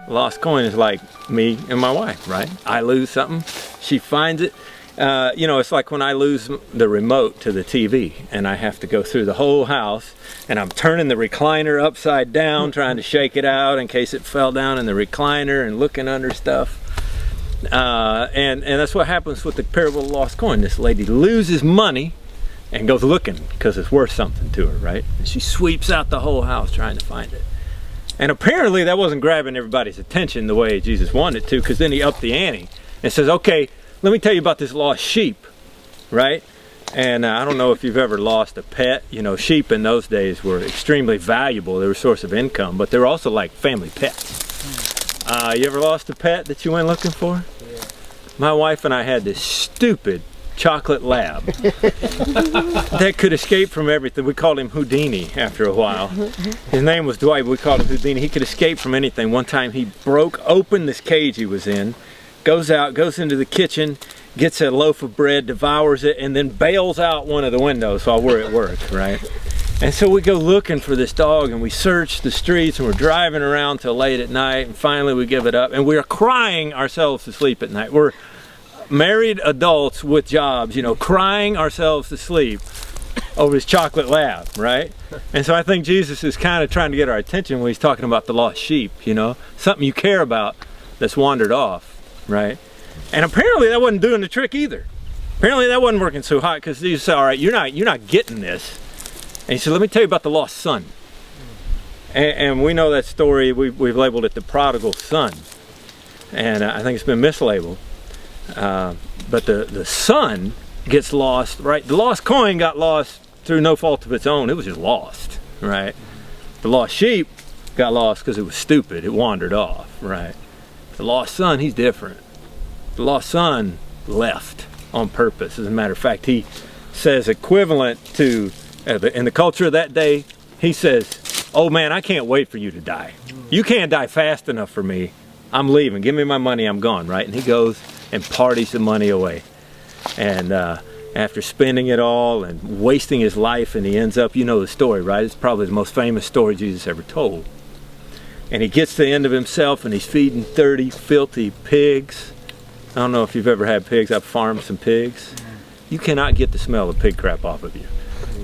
Lost coin is like me and my wife, right? I lose something, she finds it. You know, it's like when I lose the remote to the TV and I have to go through the whole house and I'm turning the recliner upside down trying to shake it out in case it fell down in the recliner and looking under stuff. And that's what happens with the parable of the lost coin. This lady loses money and goes looking because it's worth something to her, right? And she sweeps out the whole house trying to find it. And apparently that wasn't grabbing everybody's attention the way Jesus wanted it to, because then he upped the ante and says, okay, let me tell you about this lost sheep, right? And I don't know if you've ever lost a pet. You know, sheep in those days were extremely valuable. They were a source of income, but they were also like family pets. You ever lost a pet that you went looking for? Yeah. My wife and I had this stupid chocolate lab that could escape from everything. We called him Houdini after a while. His name was Dwight, but we called him Houdini. He could escape from anything. One time he broke open this cage he was in, goes out, goes into the kitchen, gets a loaf of bread, devours it, and then bails out one of the windows while we're at work, right? And so we go looking for this dog and we search the streets and we're driving around till late at night, and finally we give it up and we're crying ourselves to sleep at night. We're married adults with jobs, you know, crying ourselves to sleep over this chocolate lab, right? And so I think Jesus is kind of trying to get our attention when he's talking about the lost sheep, you know, something you care about that's wandered off, right? And apparently that wasn't doing the trick either. Apparently that wasn't working so hot, because Jesus said, all right, you're not getting this. And he said, let me tell you about the lost son. And we know that story, we've labeled it the prodigal son. And I think it's been mislabeled. But the son gets lost, right? The lost coin got lost through no fault of its own. It was just lost, right? The lost sheep got lost because it was stupid. It wandered off, right? The lost son, he's different. The lost son left on purpose. As a matter of fact, he says equivalent to, in the culture of that day, he says, oh man, I can't wait for you to die. You can't die fast enough for me. I'm leaving. Give me my money. I'm gone, right? And he goes and parties the money away. And after spending it all and wasting his life, and he ends up, you know the story, right? It's probably the most famous story Jesus ever told. And he gets to the end of himself and he's feeding 30 filthy pigs. I don't know if you've ever had pigs. I've farmed some pigs. You cannot get the smell of pig crap off of you.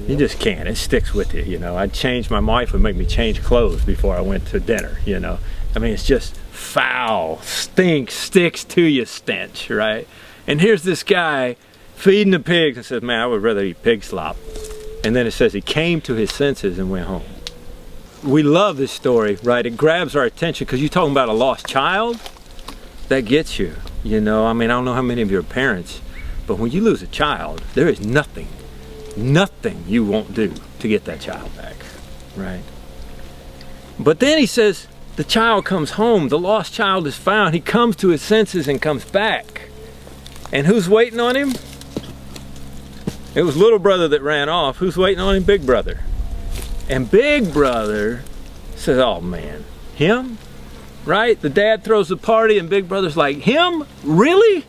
You just can't. It sticks with you, you know. I'd change, my wife would make me change clothes before I went to dinner, you know. I mean, it's just foul, sticks to you stench, right? And here's this guy feeding the pigs and says, man, I would rather eat pig slop. And then it says he came to his senses and went home. We love this story, right? It grabs our attention because you're talking about a lost child. That gets you, you know. I mean, I don't know how many of you are parents, but when you lose a child, there is nothing you won't do to get that child back, right? But then he says, the child comes home, the lost child is found, he comes to his senses and comes back. And who's waiting on him? It was little brother that ran off. Who's waiting on him? Big brother. And big brother says, oh man, him? Right? The dad throws a party and big brother's like, him? Really?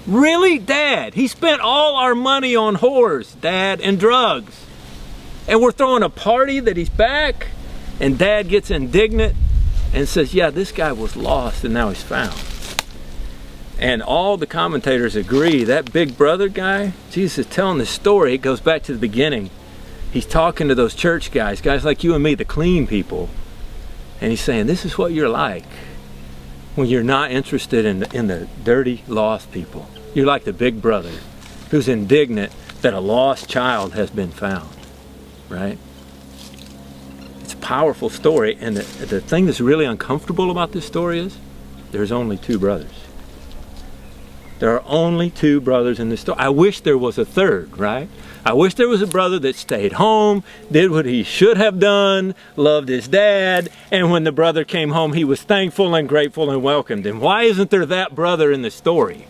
Really, Dad? He spent all our money on whores, Dad, and drugs. And we're throwing a party that he's back? And Dad gets indignant and says, yeah, this guy was lost and now he's found. And all the commentators agree, that big brother guy, Jesus is telling this story, it goes back to the beginning. He's talking to those church guys like you and me, the clean people. And he's saying, this is what you're like when you're not interested in the dirty, lost people. You're like the big brother who's indignant that a lost child has been found, right? It's a powerful story, and the thing that's really uncomfortable about this story is there's only two brothers. There are only two brothers in this story. I wish there was a third, right? I wish there was a brother that stayed home, did what he should have done, loved his dad, and when the brother came home, he was thankful and grateful and welcomed him. Why isn't there that brother in the story?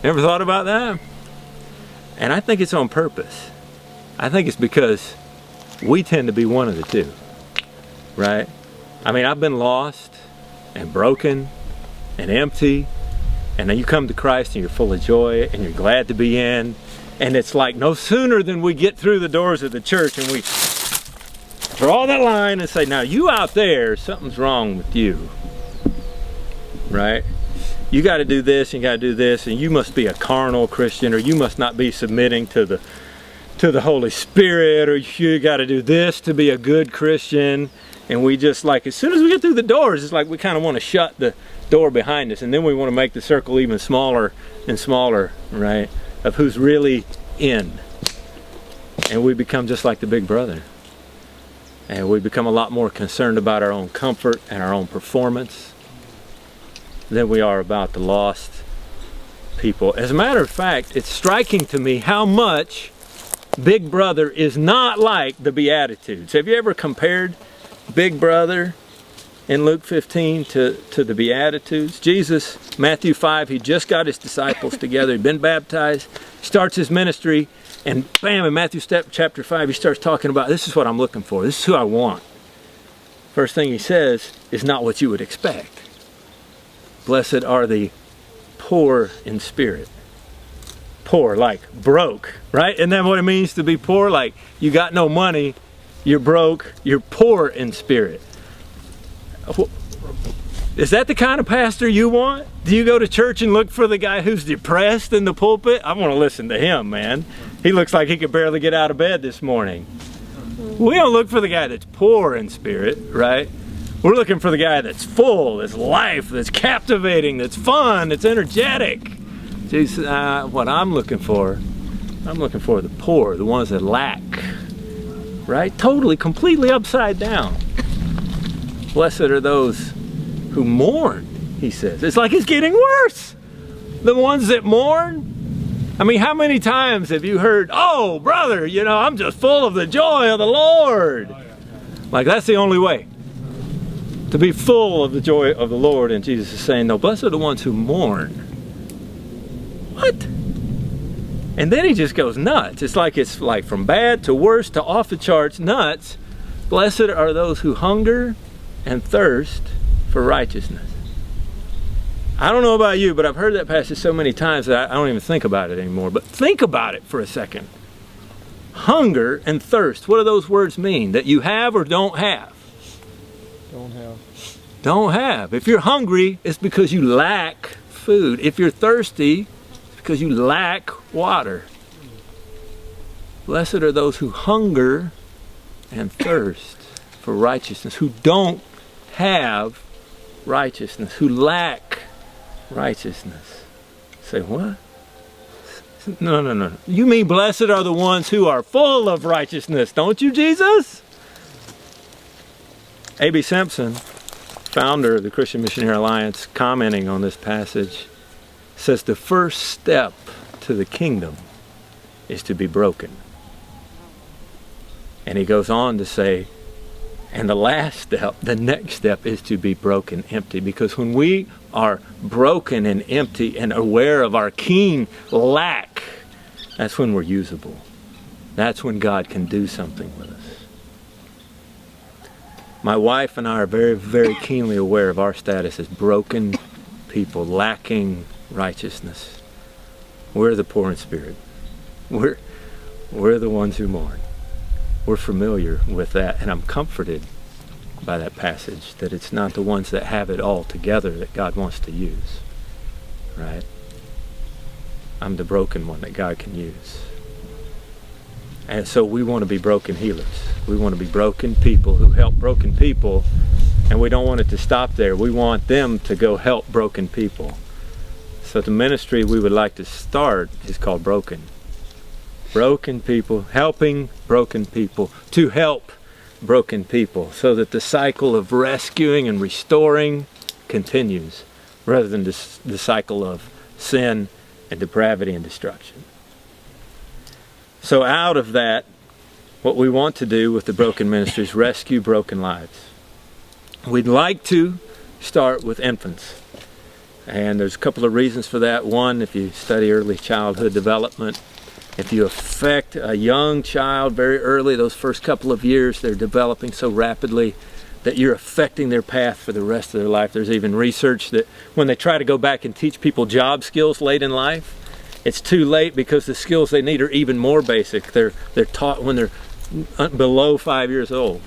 Ever thought about that? And I think it's on purpose. I think it's because we tend to be one of the two, right? I mean, I've been lost and broken and empty, and then you come to Christ and you're full of joy and you're glad to be in. And it's like no sooner than we get through the doors of the church and we draw that line and say, now you out there, something's wrong with you, right? You got to do this, and you got to do this, and you must be a carnal Christian, or you must not be submitting to the Holy Spirit, or you got to do this to be a good Christian. And we just, like, as soon as we get through the doors, it's like we kind of want to shut the door behind us, and then we want to make the circle even smaller and smaller, right, of who's really in. And we become just like the big brother. And we become a lot more concerned about our own comfort and our own performance than we are about the lost people. As a matter of fact, it's striking to me how much Big Brother is not like the Beatitudes. Have you ever compared Big Brother in Luke 15 to the Beatitudes? Jesus, Matthew 5, he just got his disciples together. He'd been baptized, starts his ministry, and bam, in Matthew chapter 5, he starts talking about, this is what I'm looking for. This is who I want. First thing he says is not what you would expect. Blessed are the poor in spirit. Poor, like broke, right? Isn't that what it means to be poor? Like you got no money, you're broke, you're poor in spirit. Is that the kind of pastor you want? Do you go to church and look for the guy who's depressed in the pulpit? I want to listen to him, man. He looks like he could barely get out of bed this morning. We don't look for the guy that's poor in spirit, right? We're looking for the guy that's full, that's life, that's captivating, that's fun, that's energetic. Jesus, what I'm looking for the poor, the ones that lack, right? Totally, completely upside down. Blessed are those who mourn, he says. It's like it's getting worse. The ones that mourn. I mean, how many times have you heard, oh, brother, you know, I'm just full of the joy of the Lord. Like, that's the only way to be full of the joy of the Lord. And Jesus is saying, no, blessed are the ones who mourn. What? And then he just goes nuts. It's like from bad to worse to off the charts nuts. Blessed are those who hunger and thirst for righteousness. I don't know about you, but I've heard that passage so many times that I don't even think about it anymore. But think about it for a second. Hunger and thirst. What do those words mean? That you have or don't have? Don't have. Don't have. If you're hungry, it's because you lack food. If you're thirsty, it's because you lack water. Blessed are those who hunger and thirst for righteousness, who don't have righteousness, who lack righteousness. Say, what? No. You mean blessed are the ones who are full of righteousness, don't you, Jesus? A.B. Simpson, founder of the Christian Missionary Alliance, commenting on this passage, says the first step to the kingdom is to be broken. And he goes on to say, and the last step, the next step, is to be broken empty. Because when we are broken and empty and aware of our keen lack, that's when we're usable. That's when God can do something with us. My wife and I are very, very keenly aware of our status as broken people, lacking righteousness. We're the poor in spirit. We're the ones who mourn. We're familiar with that, and I'm comforted by that passage, that it's not the ones that have it all together that God wants to use, right? I'm the broken one that God can use. And so we want to be broken healers. We want to be broken people who help broken people, and we don't want it to stop there. We want them to go help broken people. So the ministry we would like to start is called Broken. Broken people, helping broken people to help broken people, so that the cycle of rescuing and restoring continues, rather than the cycle of sin and depravity and destruction. So out of that, what we want to do with the Broken Ministry is rescue broken lives. We'd like to start with infants. And there's a couple of reasons for that. One, if you study early childhood development, if you affect a young child very early, those first couple of years, they're developing so rapidly that you're affecting their path for the rest of their life. There's even research that when they try to go back and teach people job skills late in life, it's too late, because the skills they need are even more basic. They're taught when they're below 5 years old.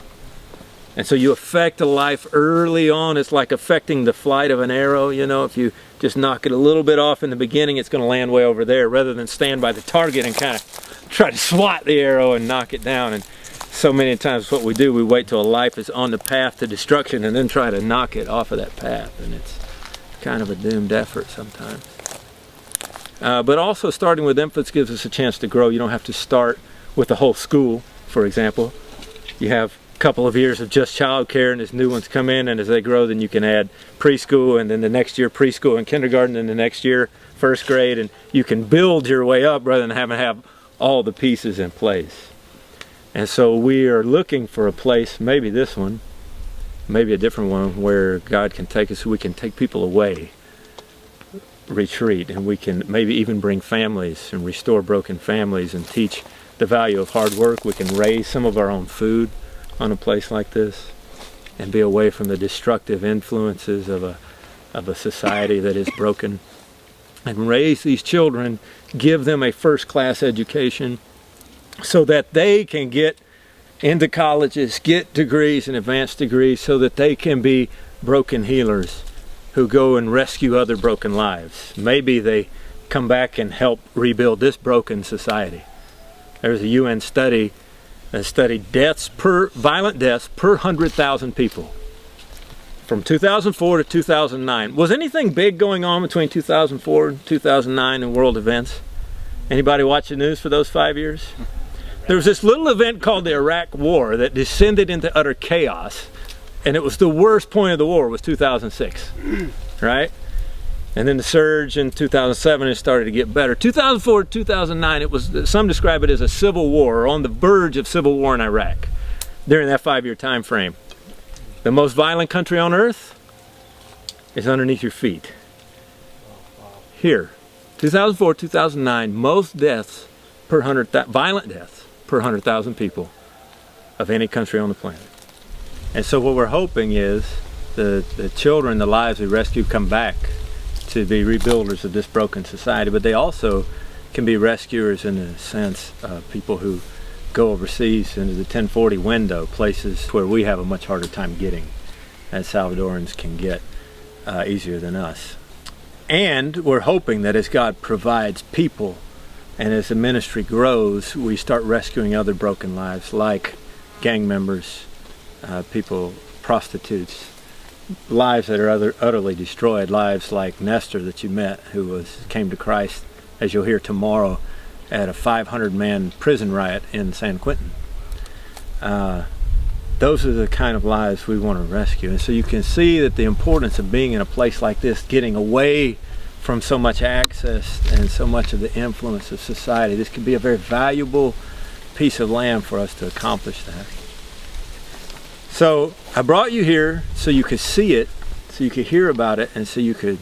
And so you affect a life early on. It's like affecting the flight of an arrow. You know, if you just knock it a little bit off in the beginning, it's going to land way over there, rather than stand by the target and kind of try to swat the arrow and knock it down. And so many times what we do, we wait till a life is on the path to destruction and then try to knock it off of that path. And it's kind of a doomed effort sometimes. But also starting with infants gives us a chance to grow. You don't have to start with the whole school, for example. You have a couple of years of just child care, and as new ones come in, and as they grow, then you can add preschool, and then the next year preschool and kindergarten, and the next year first grade, and you can build your way up rather than having to have all the pieces in place. And so we are looking for a place, maybe this one, maybe a different one, where God can take us, so we can take people away, retreat, and we can maybe even bring families and restore broken families and teach the value of hard work. We can raise some of our own food on a place like this and be away from the destructive influences of a society that is broken, and raise these children, give them a first-class education so that they can get into colleges, get degrees and advanced degrees, so that they can be broken healers who go and rescue other broken lives. Maybe they come back and help rebuild this broken society. There's a UN study that studied violent deaths per 100,000 people from 2004 to 2009. Was anything big going on between 2004 and 2009 in world events? Anybody watch the news for those 5 years? There was this little event called the Iraq War that descended into utter chaos, and it was the worst point of the war was 2006, right? And then the surge in 2007, it started to get better. 2004 to 2009, it was, some describe it as a civil war, or on the verge of civil war in Iraq during that 5-year time frame. The most violent country on earth is underneath your feet. Here, 2004, 2009, most deaths per 100,000, violent deaths per 100,000 people of any country on the planet. And so what we're hoping is the children, the lives we rescue, come back to be rebuilders of this broken society, but they also can be rescuers in the sense of people who go overseas into the 1040 window, places where we have a much harder time getting, as Salvadorans can get easier than us. And we're hoping that as God provides people and as the ministry grows, we start rescuing other broken lives, like gang members, people, prostitutes, lives that are utterly destroyed, lives like Nestor that you met, who came to Christ, as you'll hear tomorrow, at a 500-man prison riot in San Quentin. Those are the kind of lives we want to rescue. And so you can see that the importance of being in a place like this, getting away from so much access and so much of the influence of society. This could be a very valuable piece of land for us to accomplish that. So I brought you here so you could see it, so you could hear about it, and so you could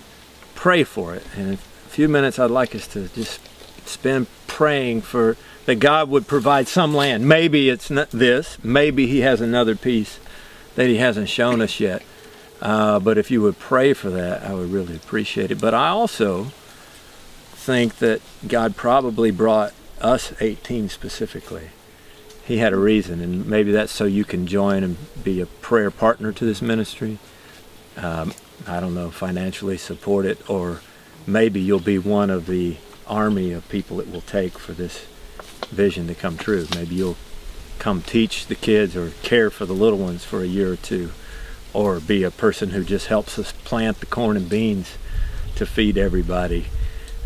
pray for it. And in a few minutes I'd like us to just spend praying for that God would provide some land. Maybe it's not this, maybe He has another piece that He hasn't shown us yet. But if you would pray for that, I would really appreciate it. But I also think that God probably brought us 18 specifically. He had a reason, and maybe that's so you can join and be a prayer partner to this ministry. I don't know, financially support it, or maybe you'll be one of the army of people it will take for this vision to come true. Maybe you'll come teach the kids or care for the little ones for a year or two, or be a person who just helps us plant the corn and beans to feed everybody.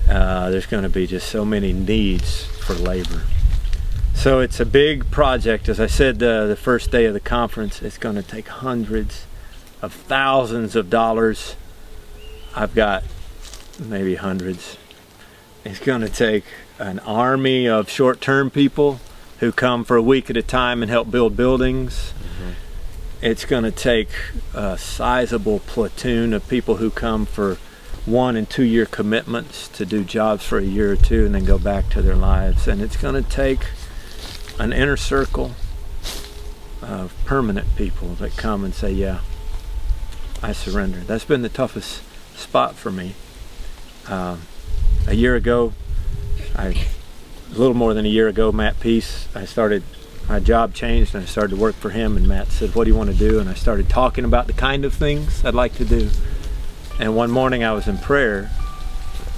There's going to be just so many needs for labor. So it's a big project. As I said the first day of the conference, it's going to take hundreds of thousands of dollars. I've got maybe hundreds. It's going to take an army of short-term people who come for a week at a time and help build buildings. It's going to take a sizable platoon of people who come for 1- and 2-year commitments to do jobs for a year or two and then go back to their lives. And it's going to take an inner circle of permanent people that come and say, yeah, I surrender. That's been the toughest spot for me. A year ago, a little more than a year ago, Matt Peace, I started my job changed and I started to work for him, and Matt said, what do you want to do? And I started talking about the kind of things I'd like to do. And one morning I was in prayer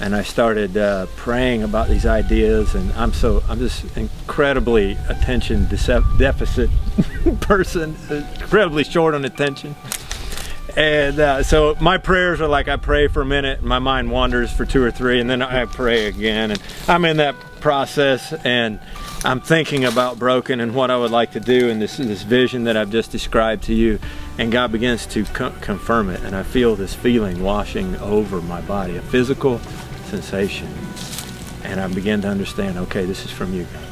and I started praying about these ideas, and I'm just incredibly attention deficit person, incredibly short on attention. And so my prayers are like, I pray for a minute, and my mind wanders for 2 or 3, and then I pray again. And I'm in that process, and I'm thinking about Broken and what I would like to do, and this vision that I've just described to you. And God begins to confirm it, and I feel this feeling washing over my body, a physical sensation. And I begin to understand, okay, this is from you, God.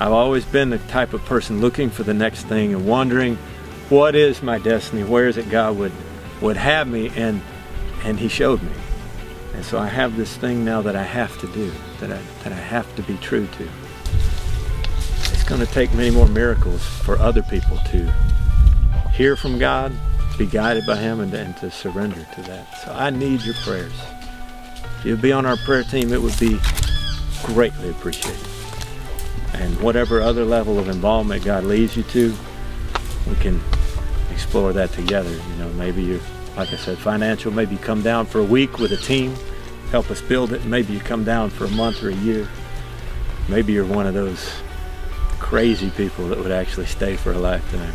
I've always been the type of person looking for the next thing and wondering, what is my destiny? Where is it God would have me? And he showed me. And so I have this thing now that I have to do, that I have to be true to. It's going to take many more miracles for other people to hear from God, be guided by Him, and to surrender to that. So I need your prayers. If you'd be on our prayer team, it would be greatly appreciated. And whatever other level of involvement God leads you to, we can explore that together. You know, maybe you're, like I said, financial. Maybe you come down for a week with a team, help us build it. Maybe you come down for a month or a year. Maybe you're one of those crazy people that would actually stay for a lifetime.